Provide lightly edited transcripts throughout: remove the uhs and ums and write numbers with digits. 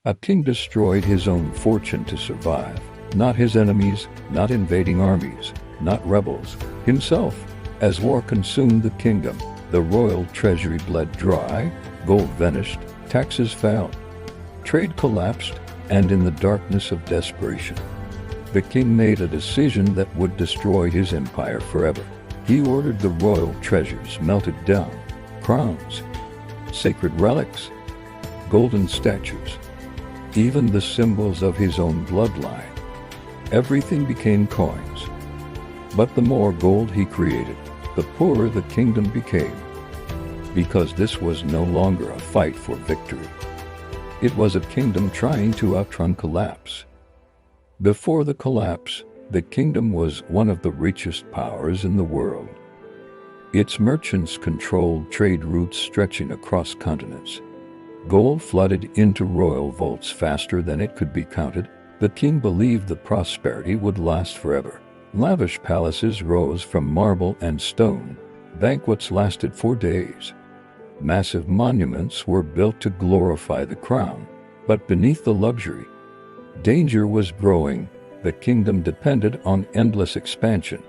A king destroyed his own fortune to survive. Not his enemies, not invading armies, not rebels, himself. As war consumed the kingdom, the royal treasury bled dry, gold vanished, taxes fell, trade collapsed, and in the darkness of desperation, the king made a decision that would destroy his empire forever. He ordered the royal treasures melted down, crowns, sacred relics, golden statues, even the symbols of his own bloodline. Everything became coins. But the more gold he created, the poorer the kingdom became, because this was no longer a fight for victory. It was a kingdom trying to outrun collapse. Before the collapse, the kingdom was one of the richest powers in the world. Its merchants controlled trade routes stretching across continents. Gold flooded into royal vaults faster than it could be counted. The king believed the prosperity would last forever. Lavish palaces rose from marble and stone. Banquets lasted for days. Massive monuments were built to glorify the crown. But beneath the luxury, danger was growing. The kingdom depended on endless expansion,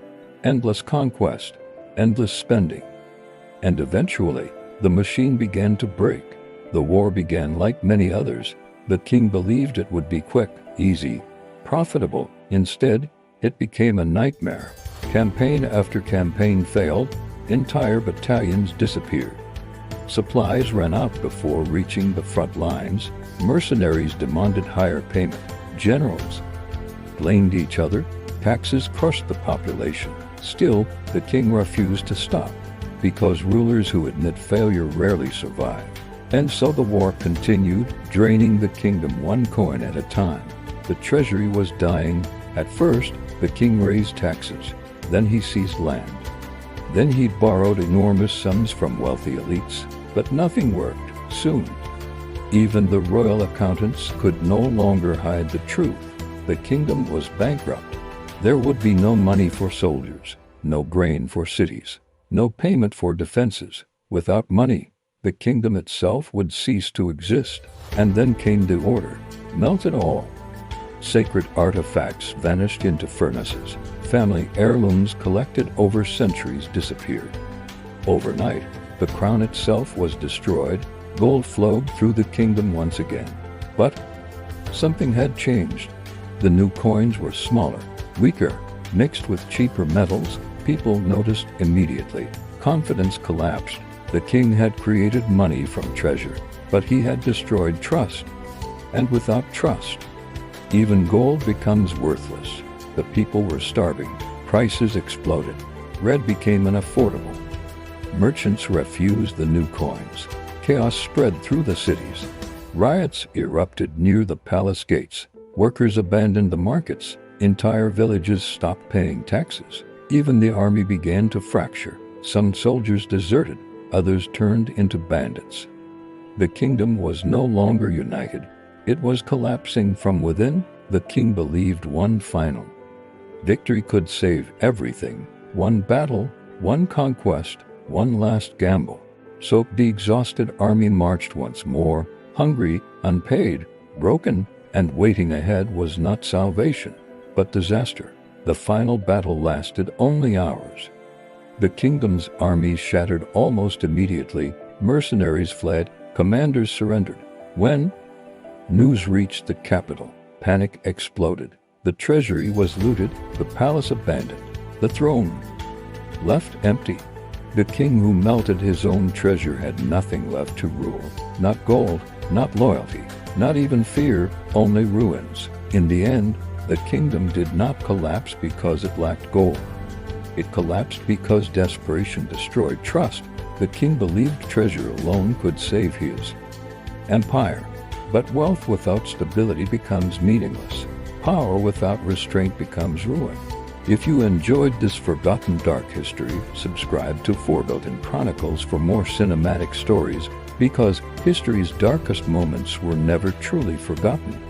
endless conquest, endless spending. And eventually, the machine began to break. The war began like many others. The king believed it would be quick, easy, profitable. Instead, it became a nightmare. Campaign after campaign failed. Entire battalions disappeared. Supplies ran out before reaching the front lines. Mercenaries demanded higher payment. Generals blamed each other. Taxes crushed the population. Still, the king refused to stop, because rulers who admit failure rarely survive. And so the war continued, draining the kingdom one coin at a time. The treasury was dying. At first, the king raised taxes. Then he seized land. Then he borrowed enormous sums from wealthy elites. But nothing worked. Soon, even the royal accountants could no longer hide the truth. The kingdom was bankrupt. There would be no money for soldiers, no grain for cities, no payment for defenses. Without money, the kingdom itself would cease to exist. And then came the order. Melt it all. Sacred artifacts vanished into furnaces. Family heirlooms collected over centuries disappeared. Overnight, the crown itself was destroyed. Gold flowed through the kingdom once again. But something had changed. The new coins were smaller, weaker, mixed with cheaper metals. People noticed immediately. Confidence collapsed. The king had created money from treasure, but he had destroyed trust. And without trust, even gold becomes worthless. The people were starving. Prices exploded. Bread became unaffordable. Merchants refused the new coins. Chaos spread through the cities. Riots erupted near the palace gates. Workers abandoned the markets. Entire villages stopped paying taxes. Even the army began to fracture. Some soldiers deserted. Others turned into bandits. The kingdom was no longer united. It was collapsing from within. The king believed one final victory could save everything. One battle, one conquest, one last gamble. So the exhausted army marched once more, hungry, unpaid, broken, and waiting ahead was not salvation, but disaster. The final battle lasted only hours. The kingdom's army shattered almost immediately. Mercenaries fled. Commanders surrendered. When news reached the capital, panic exploded. The treasury was looted, the palace abandoned, the throne left empty. The king who melted his own treasure had nothing left to rule. Not gold, not loyalty, not even fear, only ruins. In the end, the kingdom did not collapse because it lacked gold. It collapsed because desperation destroyed trust. The king believed treasure alone could save his empire. But wealth without stability becomes meaningless. Power without restraint becomes ruin. If you enjoyed this forgotten dark history, subscribe to Forgotten Chronicles for more cinematic stories, because history's darkest moments were never truly forgotten.